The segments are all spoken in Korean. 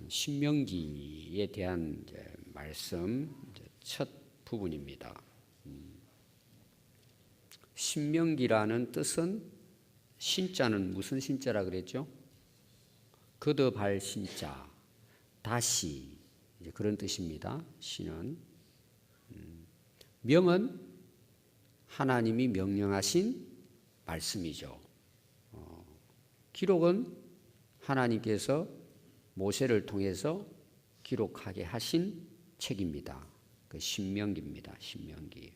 신명기에 대한 말씀 첫 부분입니다. 신명기라는 뜻은 신자는 무슨 신자라 그랬죠? 거듭할 신자, 다시 이제 그런 뜻입니다. 신은 명은 하나님이 명령하신 말씀이죠. 기록은 하나님께서 모세를 통해서 기록하게 하신 책입니다. 그 신명기입니다. 신명기.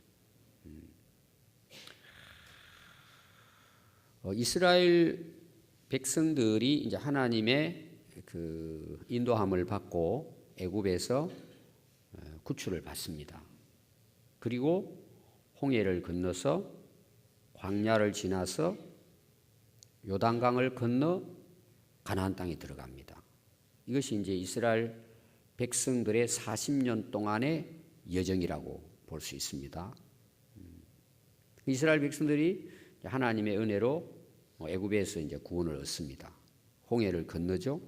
이스라엘 백성들이 이제 하나님의 그 인도함을 받고 애굽에서 구출을 받습니다. 그리고 홍해를 건너서 광야를 지나서 요단강을 건너 가나안 땅에 들어갑니다. 이것이 이제 이스라엘 백성들의 40년 동안의 여정이라고 볼 수 있습니다. 이스라엘 백성들이 하나님의 은혜로 애굽에서 이제 구원을 얻습니다. 홍해를 건너죠.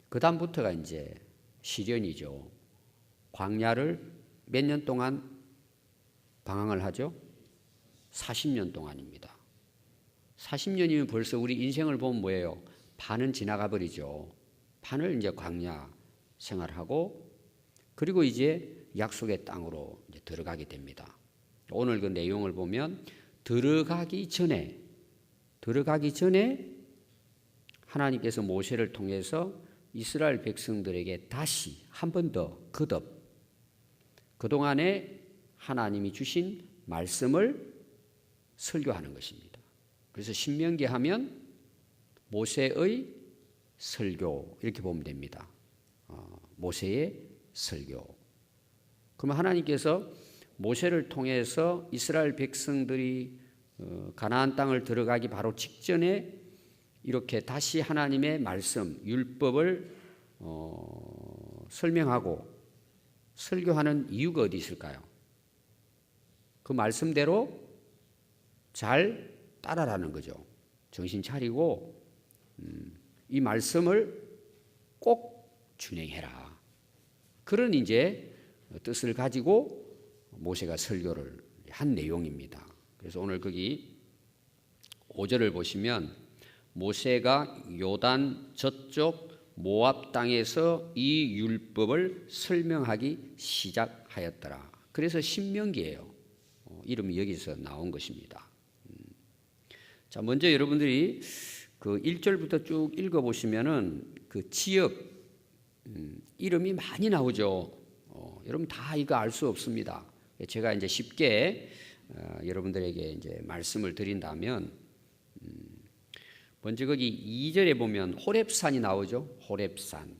그 다음부터가 이제 시련이죠. 광야를 몇 년 동안 방황을 하죠? 40년 동안입니다. 40년이면 벌써 우리 인생을 보면 뭐예요? 반은 지나가 버리죠. 반을 이제 광야 생활하고 그리고 이제 약속의 땅으로 이제 들어가게 됩니다. 오늘 그 내용을 보면 들어가기 전에 하나님께서 모세를 통해서 이스라엘 백성들에게 다시 한 번 더 거듭 그동안에 하나님이 주신 말씀을 설교하는 것입니다. 그래서 신명기 하면 모세의 설교 이렇게 보면 됩니다. 모세의 설교. 그러면 하나님께서 모세를 통해서 이스라엘 백성들이 가나안 땅을 들어가기 바로 직전에 이렇게 다시 하나님의 말씀, 율법을 설명하고 설교하는 이유가 어디 있을까요? 그 말씀대로 잘 따라라는 거죠. 정신 차리고 이 말씀을 꼭 준행해라. 그런 이제 뜻을 가지고 모세가 설교를 한 내용입니다. 그래서 오늘 거기 5절을 보시면 모세가 요단 저쪽 모압 땅에서 이 율법을 설명하기 시작하였더라. 그래서 신명기예요. 이름이 여기서 나온 것입니다. 자, 먼저 여러분들이 그 1절부터 쭉 읽어보시면은 그 지역 이름이 많이 나오죠. 여러분 다 이거 알 수 없습니다. 제가 이제 쉽게 여러분들에게 이제 말씀을 드린다면 먼저 거기 2절에 보면 호렙산이 나오죠. 호렙산,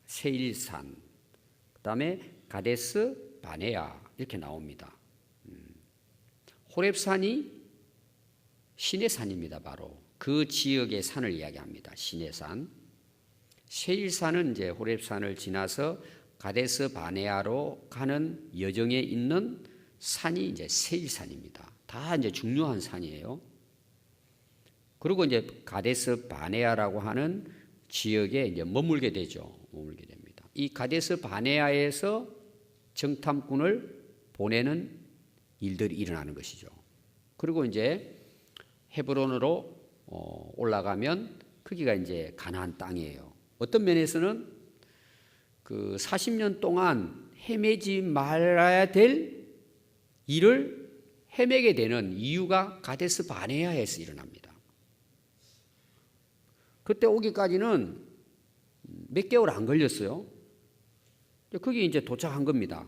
세일산, 그다음에 가데스 바네아 이렇게 나옵니다. 호렙산이 신의 산입니다. 바로 그 지역의 산을 이야기합니다. 신의 산. 세일산은 이제 호렙산을 지나서 가데스 바네아로 가는 여정에 있는 산이 이제 세일산입니다. 다 이제 중요한 산이에요. 그리고 이제 가데스 바네아라고 하는 지역에 이제 머물게 되죠. 머물게 됩니다. 이 가데스 바네아에서 정탐꾼을 보내는 일들이 일어나는 것이죠. 그리고 이제 헤브론으로 올라가면 거기가 이제 가나안 땅이에요. 어떤 면에서는 그 40년 동안 헤매지 말아야 될 일을 헤매게 되는 이유가 가데스 바네아에서 일어납니다. 그때 오기까지는 몇 개월 안 걸렸어요. 거기 이제 도착한 겁니다.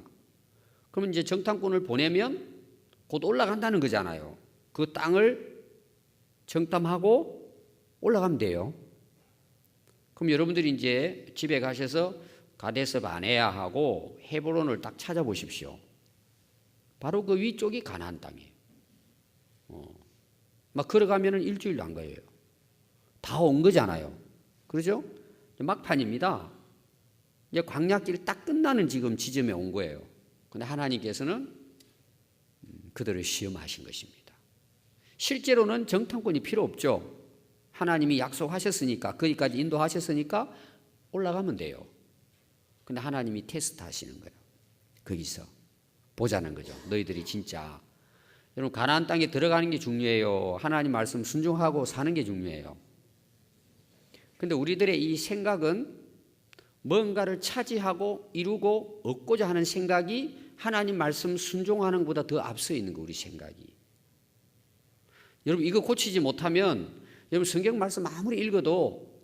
그러면 이제 정탐꾼을 보내면 곧 올라간다는 거잖아요. 그 땅을 정탐하고 올라가면 돼요. 그럼 여러분들이 이제 집에 가셔서 가데스 바네아하고 헤브론을 딱 찾아보십시오. 바로 그 위쪽이 가나안 땅이에요. 막 걸어가면은 일주일도 안 가요. 다 온 거잖아요. 그렇죠? 막판입니다. 이제 광야길이 딱 끝나는 지금 지점에 온 거예요. 근데 하나님께서는 그들을 시험하신 것입니다. 실제로는 정탐꾼이 필요 없죠. 하나님이 약속하셨으니까, 거기까지 인도하셨으니까 올라가면 돼요. 근데 하나님이 테스트 하시는 거예요. 거기서 보자는 거죠. 너희들이 진짜. 여러분, 가나안 땅에 들어가는 게 중요해요. 하나님 말씀 순종하고 사는 게 중요해요. 근데 우리들의 이 생각은 뭔가를 차지하고 이루고 얻고자 하는 생각이 하나님 말씀 순종하는 것보다 더 앞서 있는 거, 우리 생각이. 여러분, 이거 고치지 못하면 여러분 성경 말씀 아무리 읽어도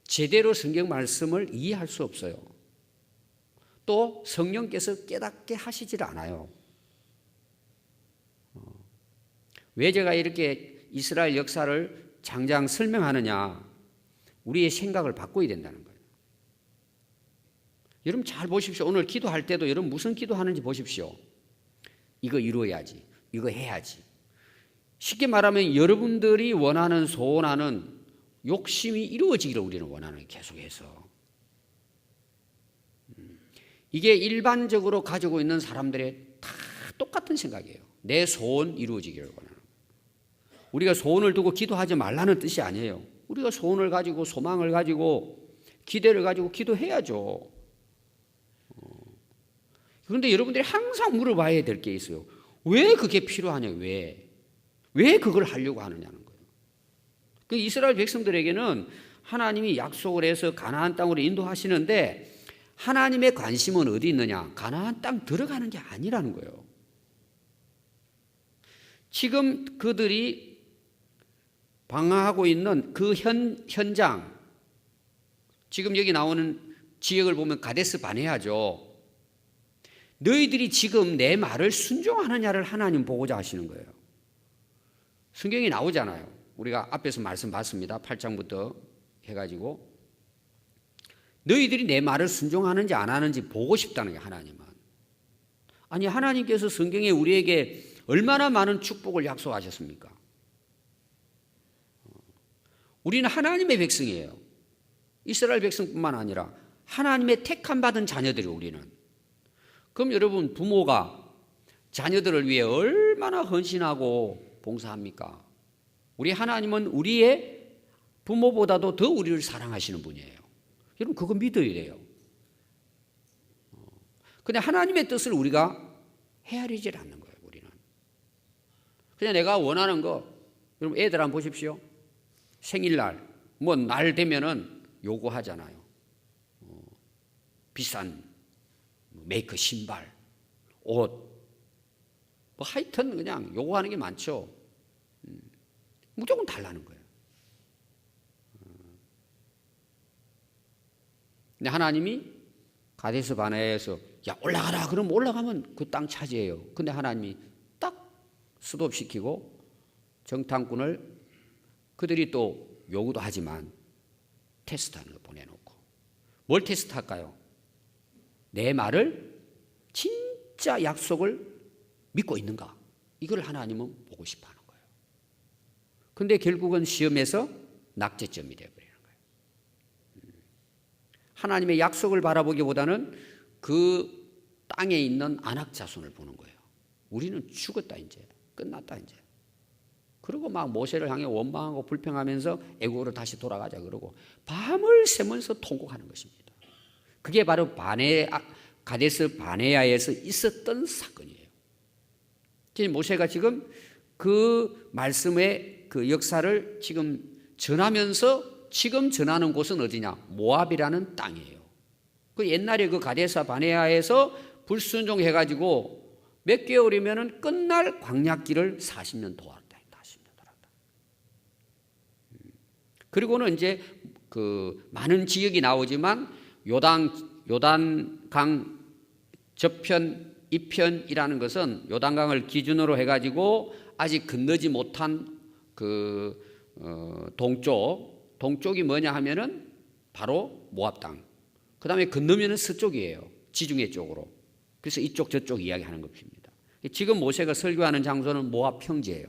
제대로 성경 말씀을 이해할 수 없어요. 또 성령께서 깨닫게 하시질 않아요. 왜 제가 이렇게 이스라엘 역사를 장장 설명하느냐? 우리의 생각을 바꿔야 된다는 거예요. 여러분 잘 보십시오. 오늘 기도할 때도 여러분 무슨 기도하는지 보십시오. 이거 이루어야지. 이거 해야지. 쉽게 말하면 여러분들이 원하는 소원하는 욕심이 이루어지기를 우리는 원하는, 계속해서. 이게 일반적으로 가지고 있는 사람들의 다 똑같은 생각이에요. 내 소원 이루어지기를 원하는. 우리가 소원을 두고 기도하지 말라는 뜻이 아니에요. 우리가 소원을 가지고 소망을 가지고 기대를 가지고 기도해야죠. 그런데 여러분들이 항상 물어봐야 될 게 있어요. 왜 그게 필요하냐? 왜 그걸 하려고 하느냐는 거예요. 그 이스라엘 백성들에게는 하나님이 약속을 해서 가나안 땅으로 인도하시는데 하나님의 관심은 어디 있느냐? 가나안 땅 들어가는 게 아니라는 거예요. 지금 그들이 방황하고 있는 그 현장, 지금 여기 나오는 지역을 보면 가데스 바네아죠. 너희들이 지금 내 말을 순종하느냐를 하나님 보고자 하시는 거예요. 성경이 나오잖아요. 우리가 앞에서 말씀 봤습니다. 8장부터 해가지고 너희들이 내 말을 순종하는지 안 하는지 보고 싶다는 게 하나님은. 아니, 하나님께서 성경에 우리에게 얼마나 많은 축복을 약속하셨습니까? 우리는 하나님의 백성이에요. 이스라엘 백성뿐만 아니라 하나님의 택함 받은 자녀들이 우리는. 그럼 여러분, 부모가 자녀들을 위해 얼마나 헌신하고 봉사합니까? 우리 하나님은 우리의 부모보다도 더 우리를 사랑하시는 분이에요. 여러분, 그거 믿어야 돼요. 근데 하나님의 뜻을 우리가 헤아리질 않는 거예요, 우리는. 그냥 내가 원하는 거, 여러분 애들 한번 보십시오. 생일날, 뭐 날 되면은 요구하잖아요. 비싼 메이크, 신발, 옷, 뭐 하여튼 그냥 요구하는 게 많죠. 무조건 달라는 거예요. 근데 하나님이 가데스 바네아에서 야 올라가라 그러면 올라가면 그 땅 차지해요. 근데 하나님이 딱 스톱시키고 정탐꾼을 그들이 또 요구도 하지만 테스트하는 거 보내놓고. 뭘 테스트할까요? 내 말을 진짜 약속을 믿고 있는가? 이걸 하나님은 보고 싶어하는 거예요. 근데 결국은 시험에서 낙제점이 되어버리는 거예요. 하나님의 약속을 바라보기보다는 그 땅에 있는 안악 자손을 보는 거예요. 우리는 죽었다 이제. 끝났다 이제. 그리고 막 모세를 향해 원망하고 불평하면서 애국으로 다시 돌아가자 그러고 밤을 새면서 통곡하는 것입니다. 그게 바로 가데스 바네아에서 있었던 사건이에요. 모세가 지금 그 말씀의 그 역사를 지금 전하면서 지금 전하는 곳은 어디냐? 모압이라는 땅이에요. 그 옛날에 그 가데스 바네아에서 불순종해가지고 몇 개월이면은 끝날 광야길을 40년 도왔다. 40년 돌았다. 그리고는 이제 그 많은 지역이 나오지만 요단강 저편, 이편이라는 것은 요단강을 기준으로 해가지고 아직 건너지 못한 동쪽이 뭐냐 하면은 바로 모압 땅. 그 다음에 건너면은 서쪽이에요. 지중해 쪽으로. 그래서 이쪽 저쪽 이야기하는 것입니다. 지금 모세가 설교하는 장소는 모압 평지예요.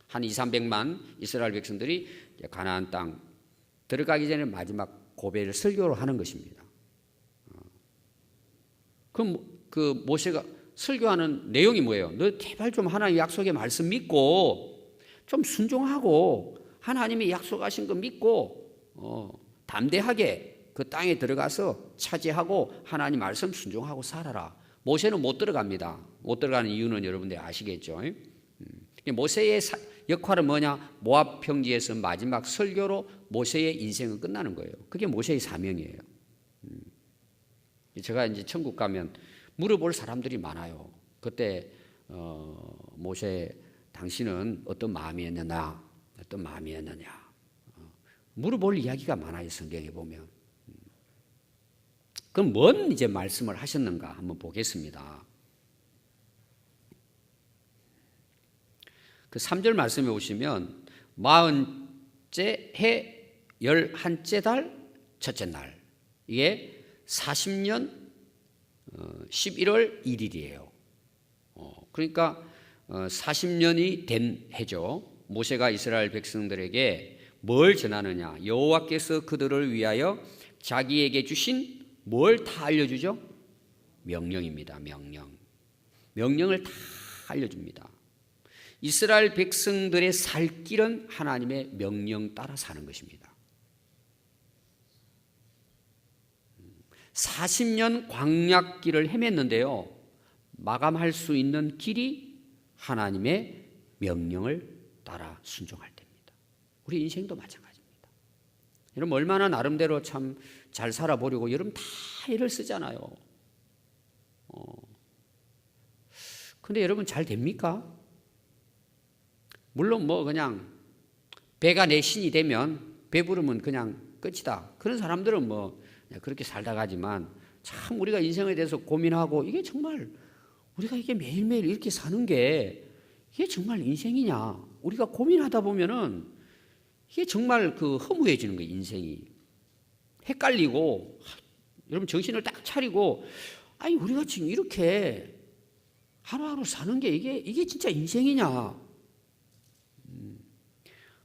한 200~300만 이스라엘 백성들이 가나안 땅 들어가기 전에 마지막 고백을 설교로 하는 것입니다. 그럼 그 모세가 설교하는 내용이 뭐예요? 너 제발 좀 하나님 약속의 말씀 믿고 좀 순종하고 하나님이 약속하신 거 믿고 담대하게 그 땅에 들어가서 차지하고 하나님 말씀 순종하고 살아라. 모세는 못 들어갑니다. 못 들어가는 이유는 여러분들 아시겠죠? 모세의 역할은 뭐냐? 모압 평지에서 마지막 설교로 모세의 인생은 끝나는 거예요. 그게 모세의 사명이에요. 제가 이제 천국 가면 물어볼 사람들이 많아요. 그때 모세 당신은 어떤 마음이었느냐? 어떤 마음이었느냐? 물어볼 이야기가 많아요. 성경에 보면. 그럼 뭔 이제 말씀을 하셨는가 한번 보겠습니다. 그 3절 말씀에 보시면 40째 해 11째 달 첫째 날, 이게 40년 11월 1일이에요. 그러니까 40년이 된 해죠. 모세가 이스라엘 백성들에게 뭘 전하느냐? 여호와께서 그들을 위하여 자기에게 주신 뭘 다 알려주죠? 명령입니다. 명령을 다 알려줍니다. 이스라엘 백성들의 살 길은 하나님의 명령 따라 사는 것입니다. 40년 광야길을 헤맸는데요, 마감할 수 있는 길이 하나님의 명령을 따라 순종할 때입니다. 우리 인생도 마찬가지입니다. 여러분 얼마나 나름대로 참 잘 살아보려고 여러분 다 애를 쓰잖아요. 근데 여러분 잘 됩니까? 물론 뭐 그냥 배가 내 신이 되면 배부르면 그냥 끝이다. 그런 사람들은 뭐 그렇게 살다 가지만, 참 우리가 인생에 대해서 고민하고 이게 정말 우리가 이게 매일매일 이렇게 사는 게 이게 정말 인생이냐, 우리가 고민하다 보면은 이게 정말 그 허무해지는 거예요. 인생이 헷갈리고, 여러분 정신을 딱 차리고, 아니 우리가 지금 이렇게 하루하루 사는 게 이게 진짜 인생이냐.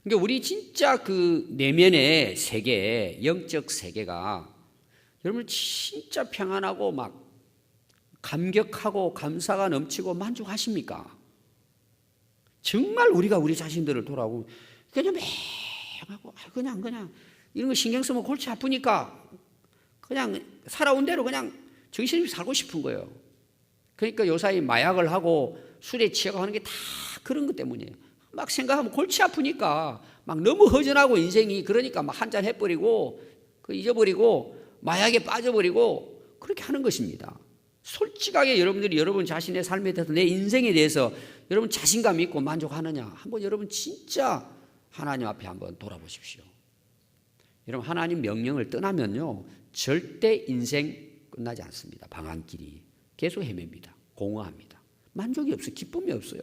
그러니까 우리 진짜 그 내면의 세계, 영적 세계가 여러분 진짜 평안하고 막 감격하고 감사가 넘치고 만족하십니까? 정말 우리가 우리 자신들을 돌아보면 그냥 맹하고 그냥 이런 거 신경 쓰면 골치 아프니까 그냥 살아온 대로 그냥 정신없이 살고 싶은 거예요. 그러니까 요사이 마약을 하고 술에 취하고 하는 게 다 그런 것 때문이에요. 막 생각하면 골치 아프니까 막 너무 허전하고 인생이, 그러니까 막 한잔 해버리고 그 잊어버리고 마약에 빠져버리고 그렇게 하는 것입니다. 솔직하게 여러분들이 여러분 자신의 삶에 대해서, 내 인생에 대해서 여러분 자신감 있고 만족하느냐, 한번 여러분 진짜 하나님 앞에 한번 돌아보십시오. 여러분 하나님 명령을 떠나면요 절대 인생 끝나지 않습니다. 방황길이 계속 헤맵니다. 공허합니다. 만족이 없어요. 기쁨이 없어요.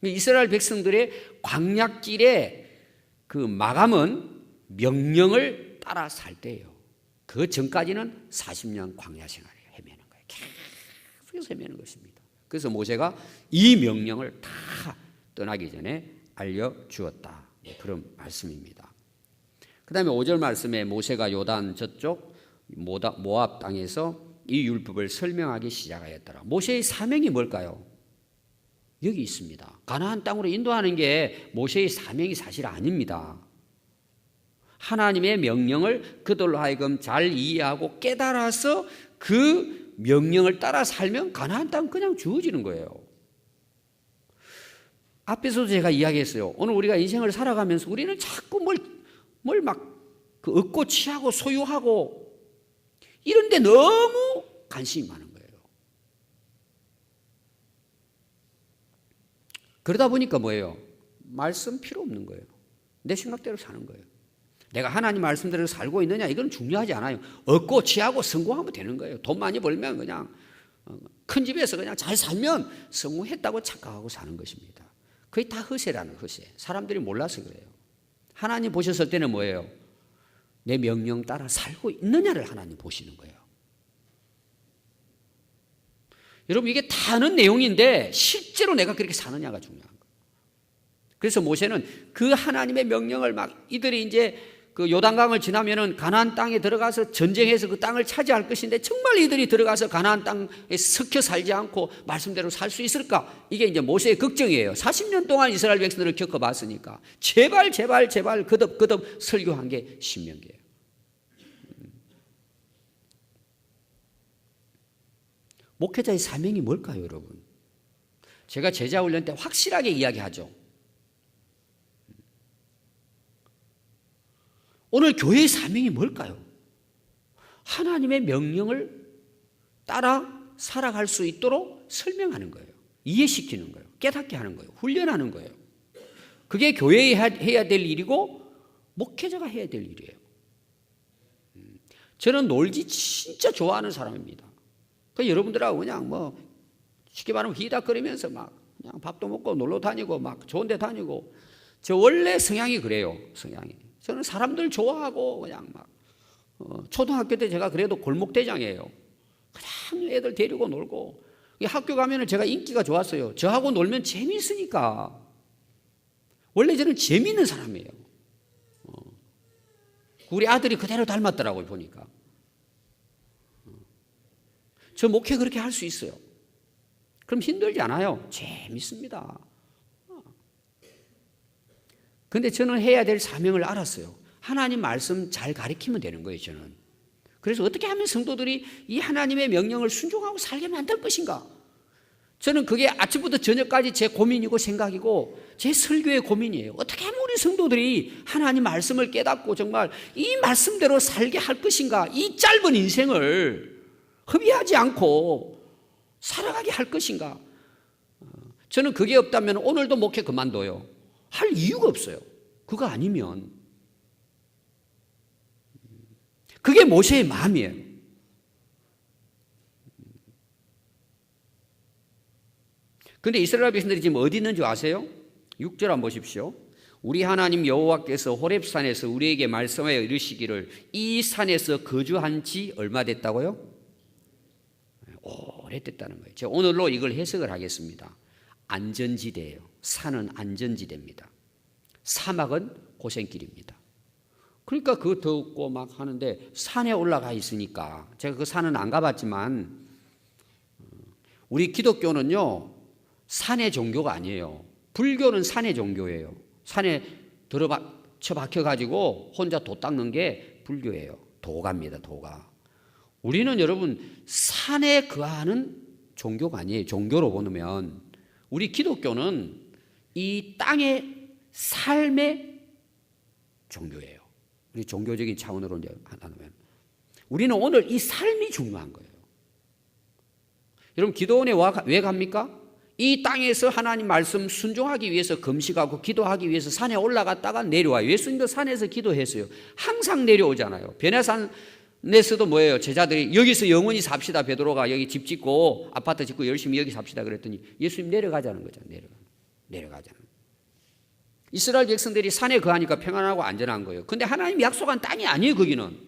이스라엘 백성들의 광야길의 그 마감은 명령을 따라 살 때예요. 그 전까지는 40년 광야 생활을 헤매는 거예요. 계속 헤매는 것입니다. 그래서 모세가 이 명령을 다 떠나기 전에 알려주었다. 그런 말씀입니다. 그 다음에 5절 말씀에 모세가 요단 저쪽 모압 땅에서 이 율법을 설명하기 시작하였더라. 모세의 사명이 뭘까요? 여기 있습니다. 가나안 땅으로 인도하는 게 모세의 사명이 사실 아닙니다. 하나님의 명령을 그들로 하여금 잘 이해하고 깨달아서 그 명령을 따라 살면 가나안 땅은 그냥 주어지는 거예요. 앞에서도 제가 이야기했어요. 오늘 우리가 인생을 살아가면서 우리는 자꾸 뭘 막 그 얻고 취하고 소유하고 이런 데 너무 관심이 많은 거예요. 그러다 보니까 뭐예요? 말씀 필요 없는 거예요. 내 생각대로 사는 거예요. 내가 하나님 말씀대로 살고 있느냐, 이건 중요하지 않아요. 얻고 취하고 성공하면 되는 거예요. 돈 많이 벌면 그냥 큰 집에서 그냥 잘 살면 성공했다고 착각하고 사는 것입니다. 그게 다 허세라는 허세. 사람들이 몰라서 그래요. 하나님 보셨을 때는 뭐예요? 내 명령 따라 살고 있느냐를 하나님 보시는 거예요. 여러분 이게 다 아는 내용인데 실제로 내가 그렇게 사느냐가 중요한 거예요. 그래서 모세는 그 하나님의 명령을 막, 이들이 이제 그 요단강을 지나면은 가나안 땅에 들어가서 전쟁해서 그 땅을 차지할 것인데 정말 이들이 들어가서 가나안 땅에 섞여 살지 않고 말씀대로 살 수 있을까? 이게 이제 모세의 걱정이에요. 40년 동안 이스라엘 백성들을 겪어봤으니까 제발 거듭 설교한 게 신명기예요. 목회자의 사명이 뭘까요, 여러분? 제가 제자 훈련 때 확실하게 이야기하죠. 오늘 교회의 사명이 뭘까요? 하나님의 명령을 따라 살아갈 수 있도록 설명하는 거예요. 이해시키는 거예요. 깨닫게 하는 거예요. 훈련하는 거예요. 그게 교회에 해야 될 일이고 목회자가 해야 될 일이에요. 저는 놀기 진짜 좋아하는 사람입니다. 그 여러분들하고 그냥 뭐 쉽게 말하면 히닥거리면서 막 그냥 밥도 먹고 놀러 다니고 막 좋은 데 다니고, 저 원래 성향이 그래요. 성향이. 저는 사람들 좋아하고 그냥 막 초등학교 때 제가 그래도 골목대장이에요. 그냥 애들 데리고 놀고, 학교 가면은 제가 인기가 좋았어요. 저하고 놀면 재미있으니까. 원래 저는 재미있는 사람이에요. 우리 아들이 그대로 닮았더라고요, 보니까. 저 목회 그렇게 할 수 있어요. 그럼 힘들지 않아요. 재밌습니다. 근데 저는 해야 될 사명을 알았어요. 하나님 말씀 잘 가르치면 되는 거예요, 저는. 그래서 어떻게 하면 성도들이 이 하나님의 명령을 순종하고 살게 만들 것인가? 저는 그게 아침부터 저녁까지 제 고민이고 생각이고 제 설교의 고민이에요. 어떻게 하면 우리 성도들이 하나님 말씀을 깨닫고 정말 이 말씀대로 살게 할 것인가? 이 짧은 인생을 허비하지 않고 살아가게 할 것인가? 저는 그게 없다면 오늘도 목회 그만둬요. 할 이유가 없어요. 그거 아니면. 그게 모세의 마음이에요. 그런데 이스라엘 백성들이 지금 어디 있는 줄 아세요? 6절 한번 보십시오. 우리 하나님 여호와께서 호렙산에서 우리에게 말씀하여 이르시기를, 이 산에서 거주한 지 얼마 됐다고요? 오래됐다는 거예요. 제가 오늘로 이걸 해석을 하겠습니다. 안전지대예요. 산은 안전지대입니다. 사막은 고생길입니다. 그러니까 그거 덥고 막 하는데 산에 올라가 있으니까, 제가 그 산은 안 가봤지만 우리 기독교는요 산의 종교가 아니에요. 불교는 산의 종교예요. 산에 처박혀가지고 혼자 도 닦는 게 불교예요. 도가입니다. 도가. 우리는 여러분 산에 거하는 종교가 아니에요. 종교로 보면 우리 기독교는 이 땅의 삶의 종교예요. 우리 종교적인 차원으로 이제 하면 우리는 오늘 이 삶이 중요한 거예요. 여러분 기도원에 왜 갑니까? 이 땅에서 하나님 말씀 순종하기 위해서 금식하고 기도하기 위해서 산에 올라갔다가 내려와요. 예수님도 산에서 기도했어요. 항상 내려오잖아요. 베네산에서도 뭐예요? 제자들이 여기서 영원히 삽시다. 베드로가 여기 집 짓고 아파트 짓고 열심히 여기 삽시다 그랬더니 예수님 내려가자는 거잖아요. 내려가자는. 이스라엘 백성들이 산에 거하니까 평안하고 안전한 거예요. 근데 하나님 약속한 땅이 아니에요. 거기는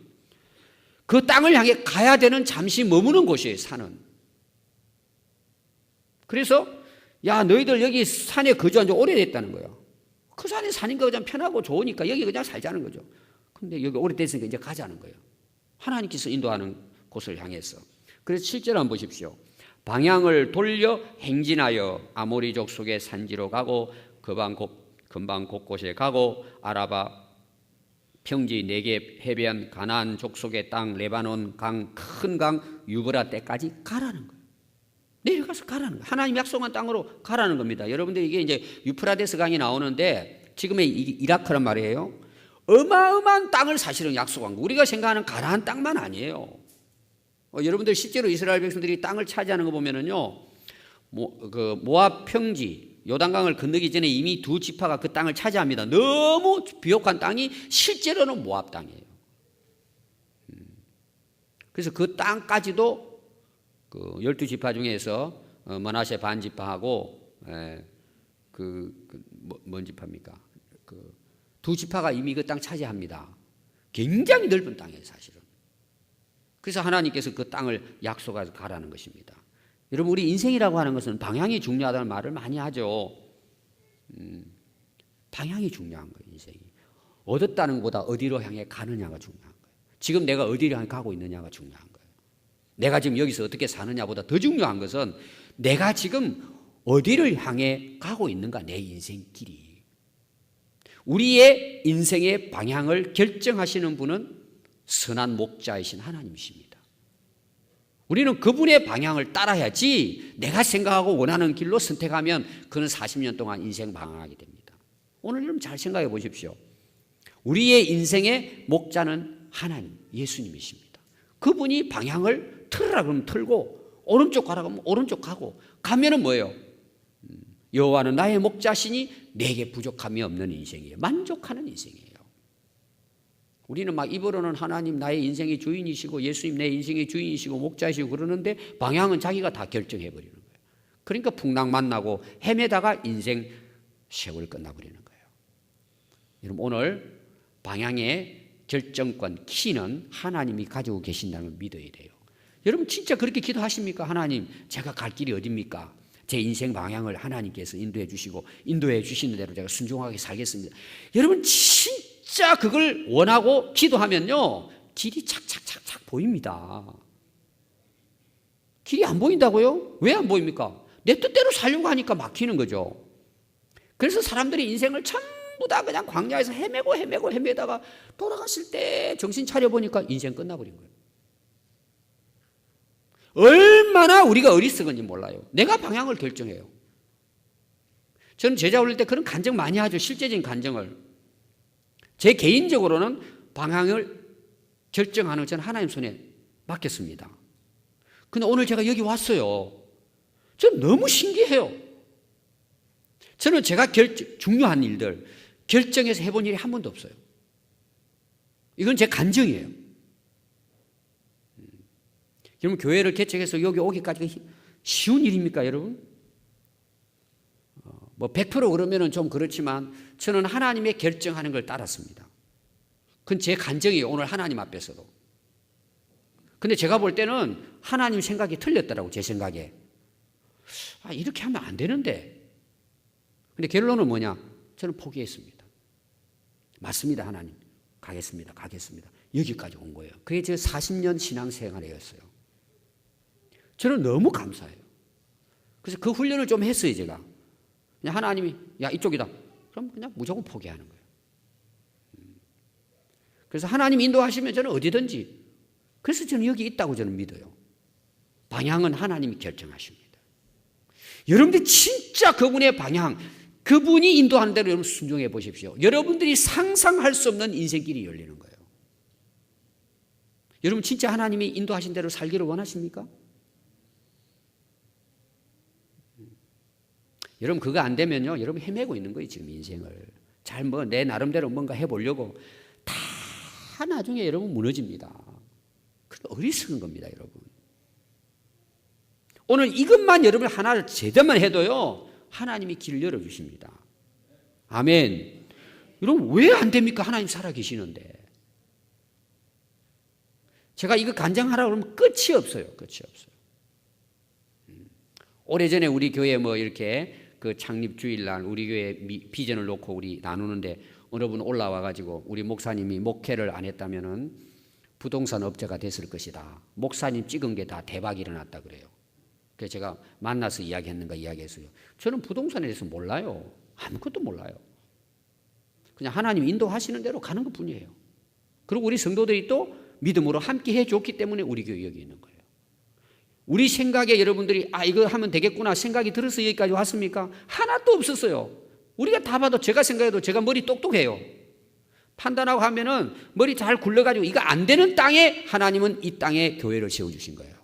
그 땅을 향해 가야 되는, 잠시 머무는 곳이에요. 산은. 그래서 야 너희들 여기 산에 거주한 지 오래됐다는 거예요. 그 산에 사니까 그냥 편하고 좋으니까 여기 그냥 살자는 거죠. 근데 여기 오래됐으니까 이제 가자는 거예요. 하나님께서 인도하는 곳을 향해서. 그래서 7절 한번 보십시오. 방향을 돌려 행진하여 아모리족 속의 산지로 가고 근방 곳곳에 가고 아라바 평지 네겝 해변 가나안 족속의 땅 레바논 강 큰 강 유브라 때까지 가라는 거예요. 내려가서 가라는 거예요. 하나님 약속한 땅으로 가라는 겁니다. 여러분들 이게 이제 유프라데스 강이 나오는데 지금의 이라크란 말이에요. 어마어마한 땅을 사실은 약속한 거. 우리가 생각하는 가나안 땅만 아니에요. 여러분들 실제로 이스라엘 백성들이 땅을 차지하는 거 보면은요, 모압 평지 요단강을 건너기 전에 이미 두 지파가 그 땅을 차지합니다. 너무 비옥한 땅이 실제로는 모압 땅이에요. 그래서 그 땅까지도 그 12지파 중에서 므낫세 반지파하고 뭔 지파입니까? 그 두 지파가 이미 그 땅 차지합니다. 굉장히 넓은 땅이에요, 사실은. 그래서 하나님께서 그 땅을 약속해서 가라는 것입니다. 여러분 우리 인생이라고 하는 것은 방향이 중요하다는 말을 많이 하죠. 방향이 중요한 거예요. 인생이. 얻었다는 것보다 어디로 향해 가느냐가 중요한 거예요. 지금 내가 어디로 향해 가고 있느냐가 중요한 거예요. 내가 지금 여기서 어떻게 사느냐보다 더 중요한 것은 내가 지금 어디를 향해 가고 있는가, 내 인생길이. 우리의 인생의 방향을 결정하시는 분은 선한 목자이신 하나님이십니다. 우리는 그분의 방향을 따라야지 내가 생각하고 원하는 길로 선택하면 그는 40년 동안 인생 방황하게 됩니다. 오늘 여러분 잘 생각해 보십시오. 우리의 인생의 목자는 하나님, 예수님이십니다. 그분이 방향을 틀으라 그러면 틀고 오른쪽 가라 그러면 오른쪽 가고 가면은 뭐예요? 여호와는 나의 목자시니 내게 부족함이 없는 인생이에요. 만족하는 인생이에요. 우리는 막 입으로는 하나님 나의 인생의 주인이시고 예수님 내 인생의 주인이시고 목자이시고 그러는데 방향은 자기가 다 결정해 버리는 거예요. 그러니까 풍랑 만나고 헤매다가 인생 세월 끝나버리는 거예요. 여러분 오늘 방향의 결정권 키는 하나님이 가지고 계신다는 걸 믿어야 돼요. 여러분 진짜 그렇게 기도하십니까? 하나님 제가 갈 길이 어딥니까? 제 인생 방향을 하나님께서 인도해 주시고 인도해 주시는 대로 제가 순종하게 살겠습니다. 여러분 진짜 그걸 원하고 기도하면요 길이 착착착착 보입니다. 길이 안 보인다고요? 왜 안 보입니까? 내 뜻대로 살려고 하니까 막히는 거죠. 그래서 사람들이 인생을 전부 다 그냥 광야에서 헤매다가 돌아갔을 때 정신 차려보니까 인생 끝나버린 거예요. 얼마나 우리가 어리석은지 몰라요. 내가 방향을 결정해요. 저는 제자 올릴 때 그런 간증 많이 하죠. 실제적인 간증을. 제 개인적으로는 방향을 결정하는 저는 하나님 손에 맡겼습니다. 근데 오늘 제가 여기 왔어요. 저는 너무 신기해요. 저는 제가 중요한 일들 결정해서 해본 일이 한 번도 없어요. 이건 제 간증이에요. 여러분 교회를 개척해서 여기 오기까지가 쉬운 일입니까 여러분? 뭐 100% 그러면은 좀 그렇지만 저는 하나님의 결정하는 걸 따랐습니다. 그건 제 간증이에요. 오늘 하나님 앞에서도. 근데 제가 볼 때는 하나님 생각이 틀렸더라고 제 생각에. 이렇게 하면 안 되는데. 근데 결론은 뭐냐? 저는 포기했습니다. 맞습니다 하나님. 가겠습니다. 여기까지 온 거예요. 그게 제 40년 신앙생활이었어요. 저는 너무 감사해요. 그래서 그 훈련을 좀 했어요 제가. 그냥 하나님이 야 이쪽이다. 그럼 그냥 무조건 포기하는 거예요. 그래서 하나님 인도하시면 저는 어디든지. 그래서 저는 여기 있다고 저는 믿어요. 방향은 하나님이 결정하십니다. 여러분들 진짜 그분의 방향, 그분이 인도하는 대로 여러분 순종해 보십시오. 여러분들이 상상할 수 없는 인생길이 열리는 거예요. 여러분 진짜 하나님이 인도하신 대로 살기를 원하십니까? 여러분 그거 안 되면요 여러분 헤매고 있는 거예요 지금 인생을. 잘 뭐 내 나름대로 뭔가 해보려고 다 나중에 여러분 무너집니다. 그건 어리석은 겁니다 여러분. 오늘 이것만 여러분 하나를 제대로만 해도요 하나님이 길을 열어주십니다. 아멘. 여러분 왜 안 됩니까? 하나님 살아계시는데. 제가 이거 간증하라고 그러면 끝이 없어요. 오래전에 우리 교회 뭐 이렇게 그 창립 주일날 우리 교회 비전을 놓고 우리 나누는데 어느 분 올라와가지고 우리 목사님이 목회를 안 했다면은 부동산 업자가 됐을 것이다. 목사님 찍은 게 다 대박이 일어났다 그래요. 그래서 제가 만나서 이야기했어요. 저는 부동산에 대해서 몰라요. 아무것도 몰라요. 그냥 하나님 인도하시는 대로 가는 것 뿐이에요. 그리고 우리 성도들이 또 믿음으로 함께 해줬기 때문에 우리 교회 여기 있는 거예요. 우리 생각에 여러분들이 이거 하면 되겠구나 생각이 들어서 여기까지 왔습니까? 하나도 없었어요. 우리가 다 봐도 제가 생각해도 제가 머리 똑똑해요. 판단하고 하면은 머리 잘 굴러가지고 이거 안 되는 땅에 하나님은 이 땅에 교회를 세워주신 거예요.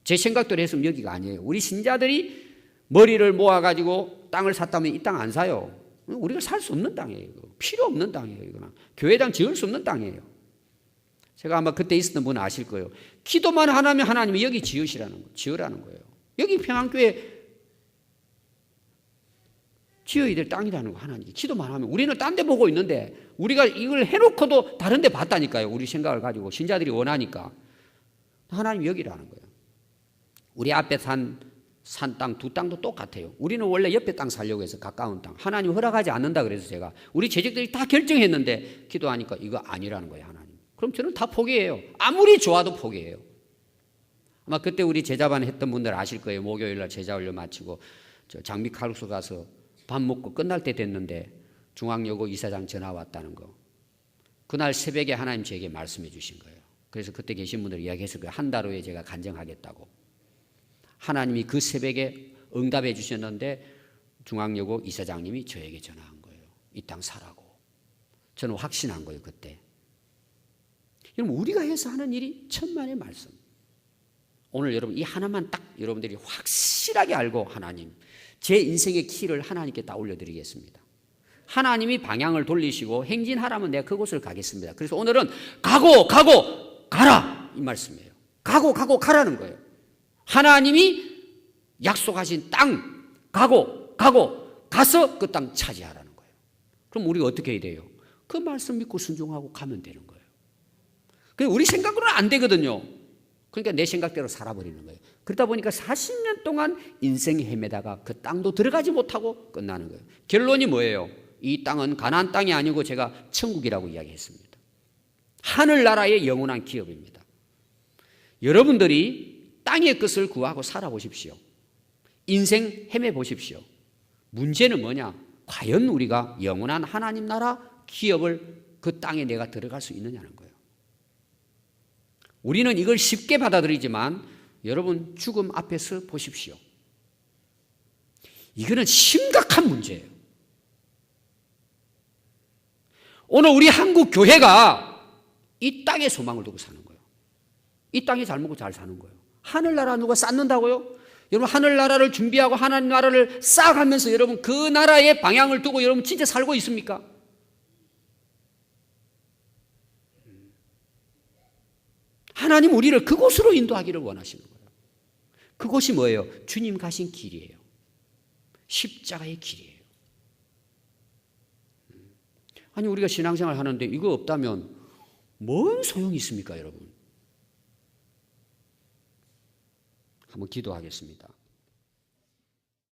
제 생각대로 했으면 여기가 아니에요. 우리 신자들이 머리를 모아가지고 땅을 샀다면 이 땅 안 사요. 우리가 살 수 없는 땅이에요. 필요 없는 땅이에요. 이거는 교회당 지을 수 없는 땅이에요. 제가 아마 그때 있었던 분은 아실 거예요. 기도만 하면 하나님이 여기 지으라는 거예요. 여기 평안교회 지어야 될 땅이라는 거 하나님이. 기도만 하면. 우리는 딴 데 보고 있는데 우리가 이걸 해놓고도 다른 데 봤다니까요. 우리 생각을 가지고 신자들이 원하니까. 하나님이 여기라는 거예요. 우리 앞에 산 땅 두 땅도 똑같아요. 우리는 원래 옆에 땅 살려고 해서 가까운 땅. 하나님 허락하지 않는다 그래서 제가 우리 재직들이 다 결정했는데 기도하니까 이거 아니라는 거예요. 하나님. 그럼 저는 다 포기해요. 아무리 좋아도 포기해요. 아마 그때 우리 제자반 했던 분들 아실 거예요. 목요일날 제자훈련 마치고 장미 칼국수 가서 밥 먹고 끝날 때 됐는데 중앙여고 이사장 전화 왔다는 거. 그날 새벽에 하나님 제게 말씀해 주신 거예요. 그래서 그때 계신 분들 이야기했을 거예요. 한 달 후에 제가 간증하겠다고. 하나님이 그 새벽에 응답해 주셨는데 중앙여고 이사장님이 저에게 전화한 거예요. 이 땅 사라고. 저는 확신한 거예요, 그때. 여러분, 우리가 해서 하는 일이 천만의 말씀. 오늘 여러분 이 하나만 딱 여러분들이 확실하게 알고 하나님, 제 인생의 키를 하나님께 다 올려드리겠습니다. 하나님이 방향을 돌리시고 행진하라면 내가 그곳을 가겠습니다. 그래서 오늘은 가고 가라 이 말씀이에요. 가고 가라는 거예요. 하나님이 약속하신 땅 가서 그 땅 차지하라는 거예요. 그럼 우리가 어떻게 해야 돼요? 그 말씀 믿고 순종하고 가면 되는 거예요. 우리 생각으로는 안 되거든요. 그러니까 내 생각대로 살아버리는 거예요. 그러다 보니까 40년 동안 인생에 헤매다가 그 땅도 들어가지 못하고 끝나는 거예요. 결론이 뭐예요? 이 땅은 가나안 땅이 아니고 제가 천국이라고 이야기했습니다. 하늘나라의 영원한 기업입니다. 여러분들이 땅의 것을 구하고 살아보십시오. 인생 헤매보십시오. 문제는 뭐냐? 과연 우리가 영원한 하나님 나라 기업을 그 땅에 내가 들어갈 수 있느냐는 거예요. 우리는 이걸 쉽게 받아들이지만 여러분 죽음 앞에서 보십시오. 이거는 심각한 문제예요. 오늘 우리 한국 교회가 이 땅에 소망을 두고 사는 거예요. 이 땅에 잘 먹고 잘 사는 거예요. 하늘나라 누가 쌓는다고요? 여러분 하늘나라를 준비하고 하나님 나라를 쌓아가면서 여러분 그 나라의 방향을 두고 여러분 진짜 살고 있습니까? 하나님 우리를 그곳으로 인도하기를 원하시는 거예요. 그곳이 뭐예요? 주님 가신 길이에요. 십자가의 길이에요. 아니 우리가 신앙생활 하는데 이거 없다면 뭔 소용이 있습니까, 여러분? 한번 기도하겠습니다.